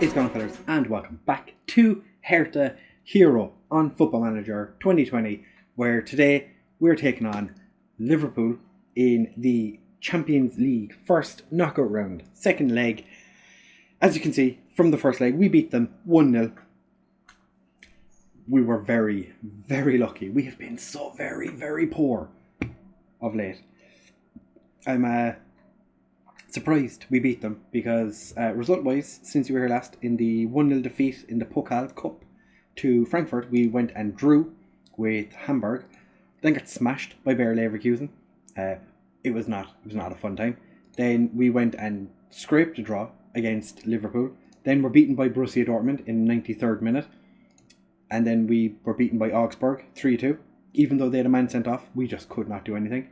It's going on, fellas, and welcome back to Hertha Hero on Football Manager 2020, where today we're taking on Liverpool in the Champions League first knockout round, second leg. As you can see from the first leg, we beat them 1-0. We were very, very lucky. We have been so very, very poor of late. I'm surprised we beat them because result-wise, since you were here last, in the 1-0 defeat in the Pokal Cup to Frankfurt, we went and drew with Hamburg, then got smashed by Bayer Leverkusen. It was not a fun time. Then we went and scraped a draw against Liverpool. Then we're beaten by Borussia Dortmund in the 93rd minute. And then we were beaten by Augsburg 3-2. Even though they had a man sent off, we just could not do anything.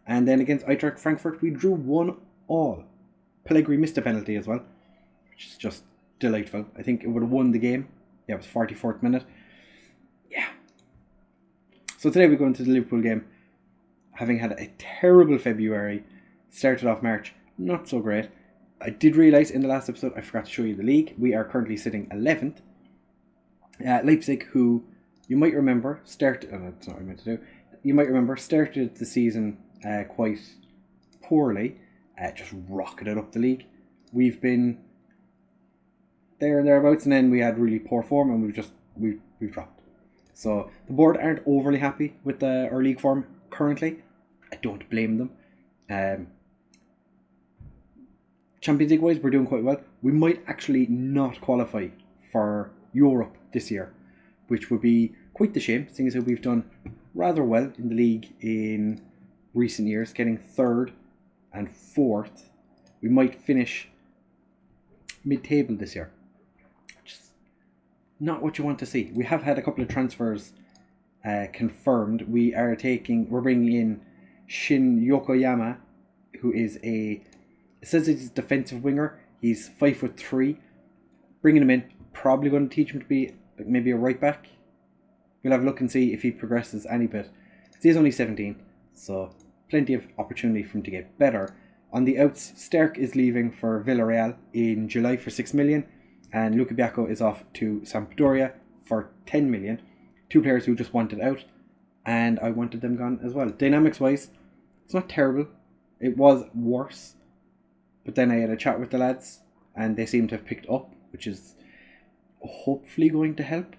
And then against Eintracht Frankfurt, we drew 1-1. Pellegrini missed a penalty as well, which is just delightful. I think it would have won the game. Yeah, it was 44th minute. Yeah. So today we go into the Liverpool game, having had a terrible February, started off March, not so great. I did realise in the last episode I forgot to show you the league. We are currently sitting 11th. Leipzig, who you might remember started the season quite poorly, just rocketed up the league. We've been there and thereabouts, and then we had really poor form, and we've dropped. So the board aren't overly happy with our league form currently. I don't blame them. Champions League wise, we're doing quite well. We might actually not qualify for Europe this year, which would be quite the shame, seeing as we've done rather well in the league in recent years, getting 3rd and 4th. We might finish mid-table this year, which is not what you want to see. We have had a couple of transfers confirmed. We're bringing in Shin Yokoyama, who is it says he's a defensive winger. He's 5'3". Bringing him in, probably going to teach him to be maybe a right back. We'll have a look and see if he progresses any bit. He's only 17, so plenty of opportunity for him to get better. On the outs, Sterk is leaving for Villarreal in July for 6 million, and Luka Biacco is off to Sampdoria for 10 million. Two players who just wanted out, and I wanted them gone as well. Dynamics wise, it's not terrible. It was worse, but then I had a chat with the lads, and they seem to have picked up, which is hopefully going to help.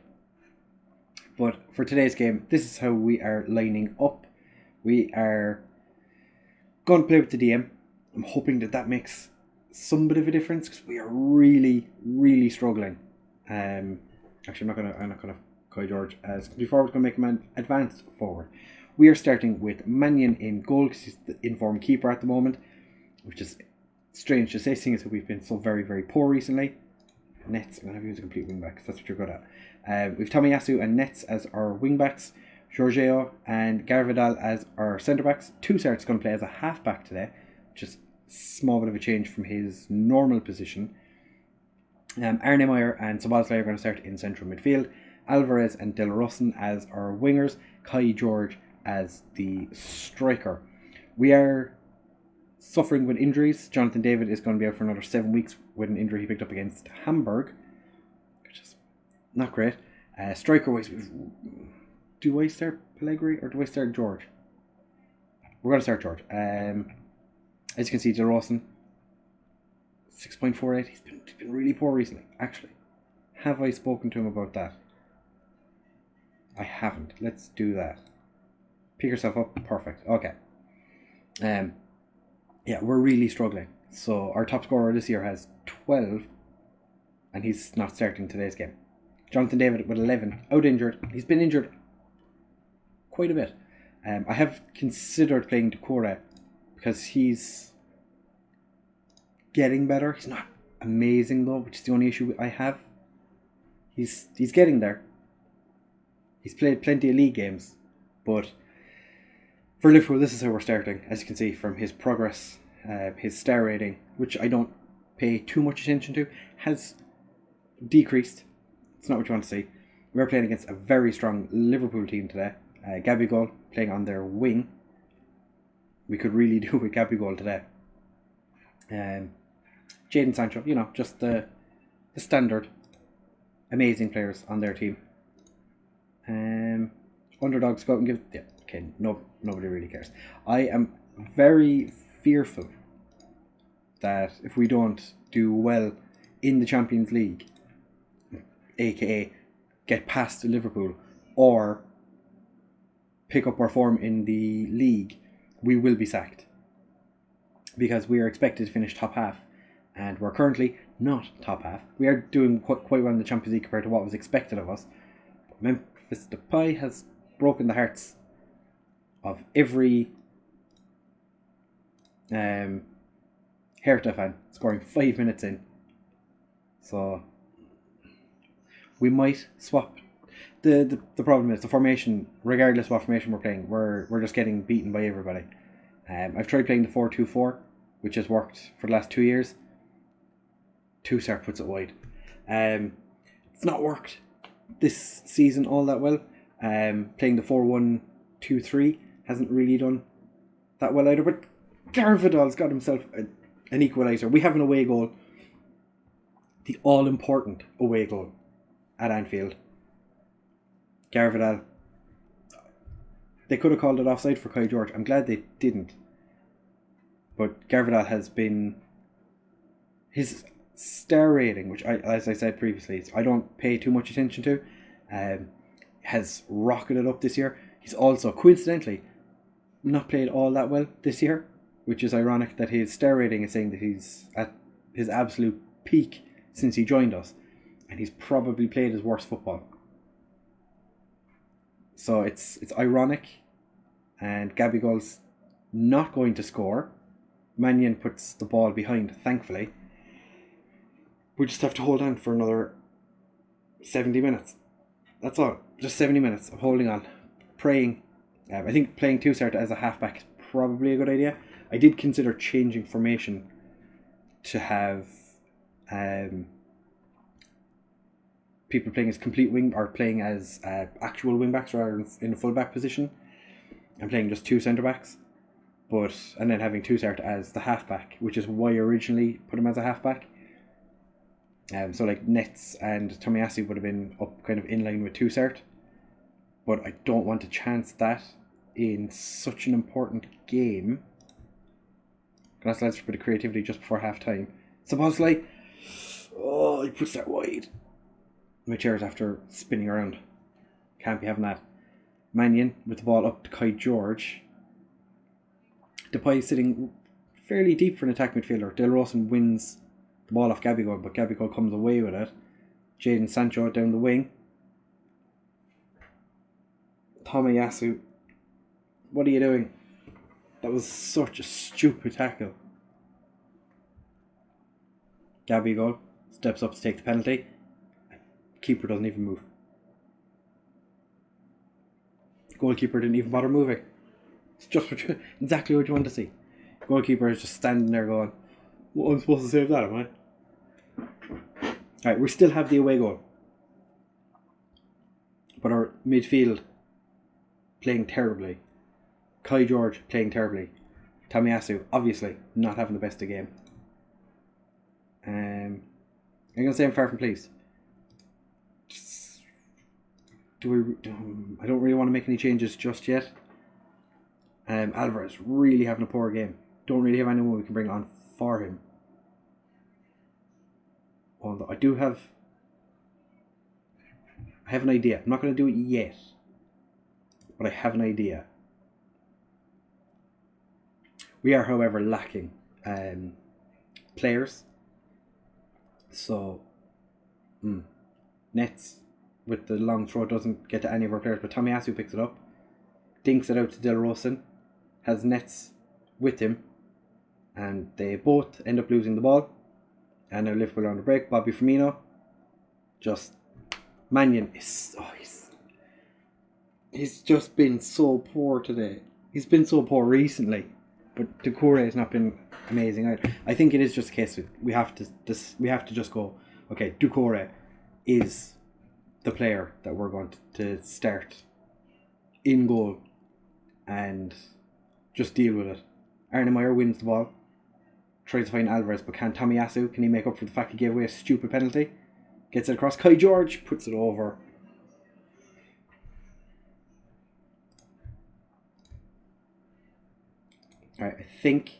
But for today's game, this is how we are lining up. We are going to play with the DM. I'm hoping that makes some bit of a difference, because we are really, really struggling. Actually, I'm not gonna call George as before. We're going to make him an advanced forward. We are starting with Mannion in goal, because he's the informed keeper at the moment, which is strange to say, seeing as we've been so very, very poor recently. Nets, I'm going to have you as a complete wing back, because that's what you're good at. We've Tomiyasu and Nets as our wing backs, Jorginho and Garvidal as our centre backs. Tussart's going to play as a half back today, which is a small bit of a change from his normal position. Arne Meyer and Szoboszlai are going to start in central midfield. Alvarez and Del Rossen as our wingers. Kai George as the striker. We are suffering with injuries. Jonathan David is going to be out for another 7 weeks with an injury he picked up against Hamburg, which is not great. Striker wise, do I start Pellegrini or do I start George? We're going to start George. As you can see, Del Rossen 6.48. He's been really poor recently, actually. Have I spoken to him about that? I haven't. Let's do that. Pick yourself up. Perfect. Okay. Yeah, we're really struggling. So our top scorer this year has 12, and he's not starting today's game. Jonathan David with 11, out injured. He's been injured quite a bit. I have considered playing Decore, because he's getting better. He's not amazing though, which is the only issue I have. He's getting there. He's played plenty of league games, but for Liverpool, this is how we're starting. As you can see from his progress, his star rating, which I don't pay too much attention to, has decreased. It's not what you want to see. We're playing against a very strong Liverpool team today. Gabigol playing on their wing. We could really do with Gabigol today. Jadon Sancho, just the the standard amazing players on their team. Underdogs go out and give. Yeah, okay, nobody really cares. I am very fearful that if we don't do well in the Champions League, aka get past Liverpool, or pick up our form in the league, we will be sacked. Because we are expected to finish top half, and we're currently not top half. We are doing quite well in the Champions League compared to what was expected of us. Memphis Depay has broken the hearts of every Hertha fan, scoring 5 minutes in. So we might swap. The problem is the formation. Regardless of what formation we're playing, we're just getting beaten by everybody. I've tried playing the 4-2-4, which has worked for the last 2 years. scootR puts it wide. It's not worked this season all that well. Playing the 4-1-2-3 hasn't really done that well either. But Garvidal's got himself an equaliser. We have an away goal. The all-important away goal at Anfield. Garvidal. They could have called it offside for Kai George. I'm glad they didn't. But Garvidal has been... His star rating, which, as I said previously, I don't pay too much attention to, has rocketed up this year. He's also, coincidentally, not played all that well this year, which is ironic that his star rating is saying that he's at his absolute peak since he joined us. And he's probably played his worst football. So it's ironic. And Gabigol's not going to score. Mannion puts the ball behind, thankfully. We just have to hold on for another 70 minutes. That's all. Just 70 minutes of holding on. Praying. I think playing scootR as a halfback is probably a good idea. I did consider changing formation to have people playing as complete wing, or playing as actual wing backs rather than in the full back position, and playing just two centre backs, and then having scootR as the halfback, which is why I originally put him as a halfback. So like Nets and Tomiyasu would have been up kind of in line with scootR, but I don't want to chance that in such an important game. That's a bit of creativity just before half time. Supposedly, he puts that wide. My chair's after spinning around. Can't be having that. Mannion with the ball up to Kai George. Depay sitting fairly deep for an attack midfielder. Del Rosen wins the ball off Gabigol, but Gabigol comes away with it. Jadon Sancho down the wing. Tomiyasu, what are you doing? That was such a stupid tackle. Gabigol steps up to take the penalty. Keeper doesn't even move. Goalkeeper didn't even bother moving. It's just exactly what you want to see. Goalkeeper is just standing there going, "What, I'm supposed to save that, am I?" Alright, we still have the away goal. But our midfield playing terribly. Kai George playing terribly. Tomiyasu obviously not having the best of game. I'm going to say I'm far from pleased. I don't really want to make any changes just yet. Alvarez really having a poor game. Don't really have anyone we can bring on for him. Although I have an idea. I'm not going to do it yet, but I have an idea. We are, however, lacking players. So, Nets with the long throw doesn't get to any of our players, but Tomiyasu picks it up, dinks it out to Del Rosen, has Nets with him, and they both end up losing the ball. And now Liverpool are on the break. Bobby Firmino, Mannion is he's just been so poor today. He's been so poor recently, but Doucouré has not been amazing either. I think it is just a case of we have to just go, okay, Doucouré is the player that we're going to start in goal and just deal with it. Arnemeyer wins the ball, tries to find Alvarez, but can he make up for the fact he gave away a stupid penalty? Gets it across. Kai George puts it over. Alright, I think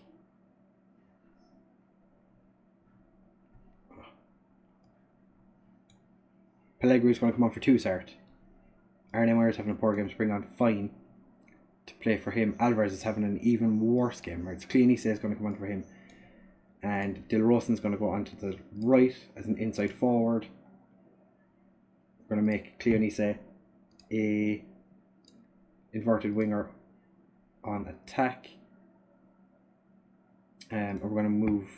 Pellegri's going to come on for Tousart. Arne Meyer's having a poor game to bring on Fine to play for him. Alvarez is having an even worse game. Right, so Cleonise is going to come on for him. And Dilrosen's going to go onto the right as an inside forward. We're going to make Cleonise a inverted winger on attack. And we're going to move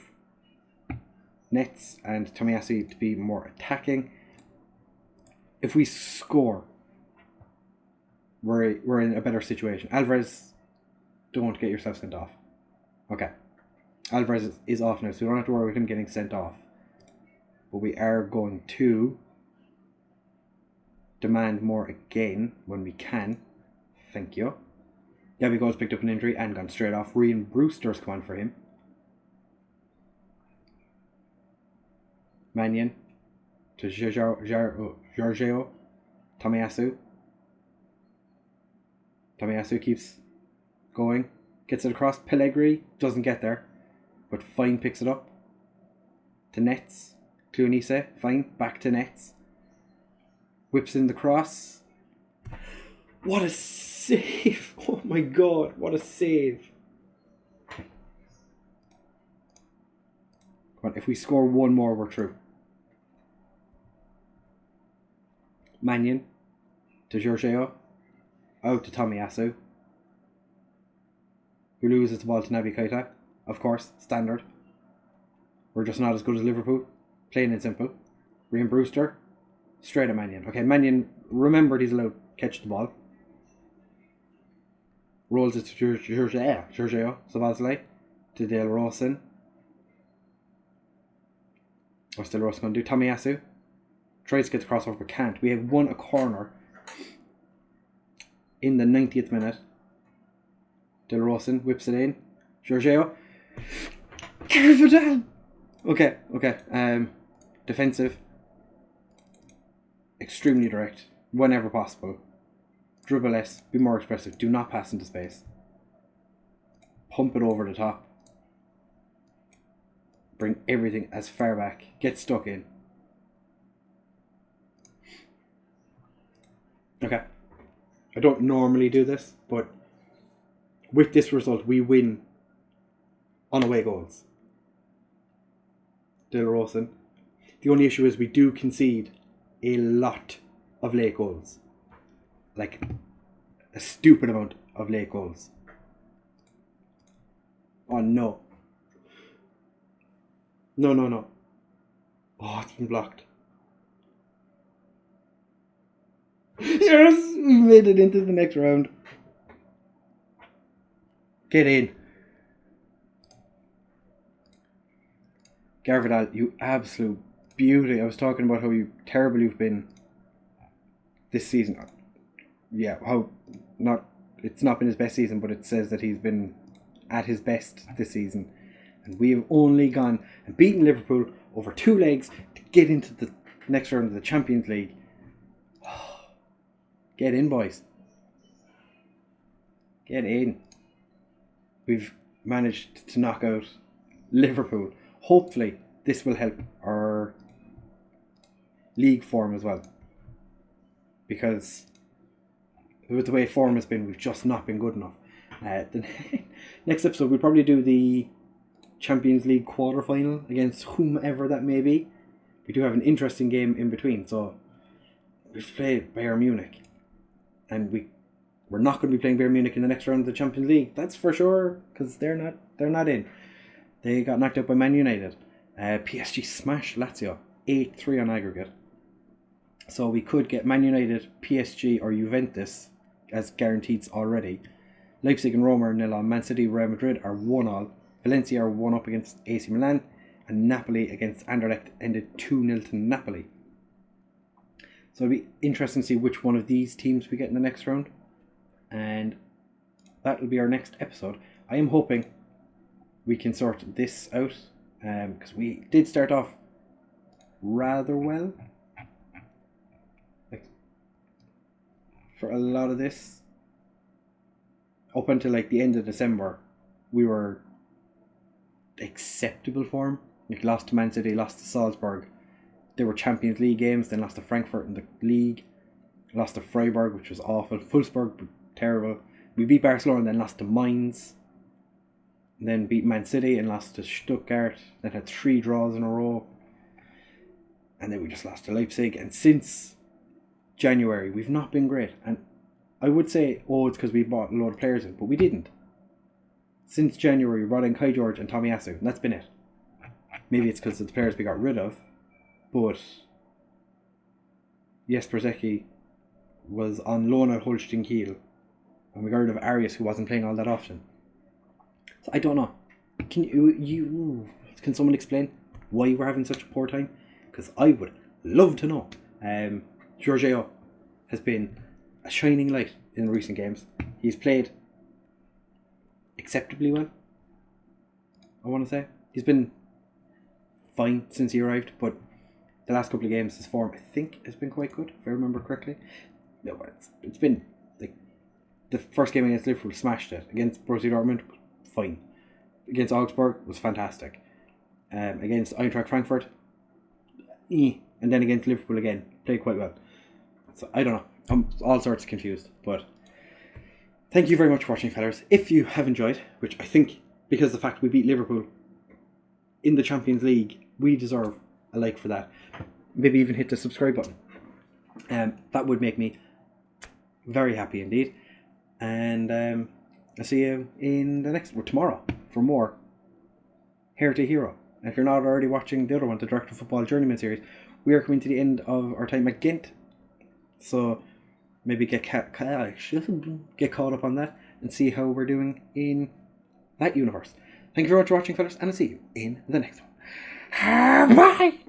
Nets and Tomiyasu to be more attacking. If we score, we're in a better situation. Alvarez, don't get yourself sent off. Okay. Alvarez is off now, so we don't have to worry about him getting sent off. But we are going to demand more again when we can. Thank you. Gabby Gold's picked up an injury and gone straight off. Rian Brewster's come on for him. Mannion to Giorgio. Tomiyasu. Tomiyasu keeps going. Gets it across. Pellegrini doesn't get there. But Fine picks it up. To Nets. Cleonise. Fine. Back to Nets. Whips in the cross. What a save. Oh my god. What a save. Come on. If we score one more, we're through. Mannion to Giorgio. Out to Tomiyasu. Who loses the ball to Naby Keita. Of course, standard. We're just not as good as Liverpool. Plain and simple. Rian Brewster. Straight at Mannion. Okay, Mannion remembered he's allowed to catch the ball. Rolls it to Giorgio Savazley. To Dale Rosen. What's Dale Rosen going to do? Tomiyasu. Tries to get the crossover but can't. We have won a corner in the 90th minute. Dale Rosen whips it in. Giorgio. Carvajal. Okay. Defensive. Extremely direct. Whenever possible. Dribble less. Be more expressive. Do not pass into space. Pump it over the top. Bring everything as far back. Get stuck in. Okay. I don't normally do this, but with this result, we win on away goals. Dale Rosen. The only issue is we do concede a lot of late goals. Like a stupid amount of late goals. Oh no. No. Oh, it's been blocked. Yes! We made it into the next round. Get in. Carvajal, you absolute beauty. I was talking about how terrible you've been this season. Yeah, it's not been his best season, but it says that he's been at his best this season. And we have only gone and beaten Liverpool over 2 legs to get into the next round of the Champions League. Get in, boys. Get in. We've managed to knock out Liverpool. Hopefully, this will help our league form as well. Because with the way form has been, we've just not been good enough. The next episode, we'll probably do the Champions League quarter-final against whomever that may be. We do have an interesting game in between. So, we've played Bayern Munich. And we're not going to be playing Bayern Munich in the next round of the Champions League. That's for sure, because they're not in. They got knocked out by Man United. PSG smashed Lazio 8-3 on aggregate. So we could get Man United, PSG or Juventus as guaranteed already. Leipzig and Roma are 0-0. Man City, Real Madrid are 1-1. Valencia are 1-up against AC Milan. And Napoli against Anderlecht ended 2-0 to Napoli. So it'll be interesting to see which one of these teams we get in the next round. And that will be our next episode. I am hoping we can sort this out. Because we did start off rather well. for a lot of this. Up until like the end of December, we were acceptable form. Like lost to Man City, lost to Salzburg. They were Champions League games, then lost to Frankfurt in the league. Lost to Freiburg, which was awful. Wolfsburg, terrible. We beat Barcelona and then lost to Mainz. And then beat Man City and lost to Stuttgart. Then had 3 draws in a row. And then we just lost to Leipzig. And since January, we've not been great. And I would say, it's because we bought a load of players in, but we didn't. Since January, we brought in Kai George and Tomiyasu, and that's been it. Maybe it's because of the players we got rid of, but Jesper Zeki was on loan at Holstein Kiel, and we got rid of Arias, who wasn't playing all that often. So I don't know. Can someone explain why we're having such a poor time? Because I would love to know. Jorginho has been a shining light in recent games. He's played acceptably well, I want to say. He's been fine since he arrived, but the last couple of games his form, I think, has been quite good, if I remember correctly. No, but it's been like the first game against Liverpool, smashed it. Against Borussia Dortmund, fine. Against Augsburg, was fantastic. Against Eintracht Frankfurt, and then against Liverpool again, played quite well. So I don't know, I'm all sorts of confused, but thank you very much for watching, fellas. If you have enjoyed, which I think, because of the fact we beat Liverpool in the Champions League, we deserve a like for that. Maybe even hit the subscribe button. That would make me very happy indeed. And I'll see you in the next, or tomorrow, for more Hertha Hero. And if you're not already watching the other one, the Director of Football Journeyman series, we are coming to the end of our time at Ghent. So maybe get caught up on that and see how we're doing in that universe. Thank you very much for watching, fellas, and I'll see you in the next one. Bye!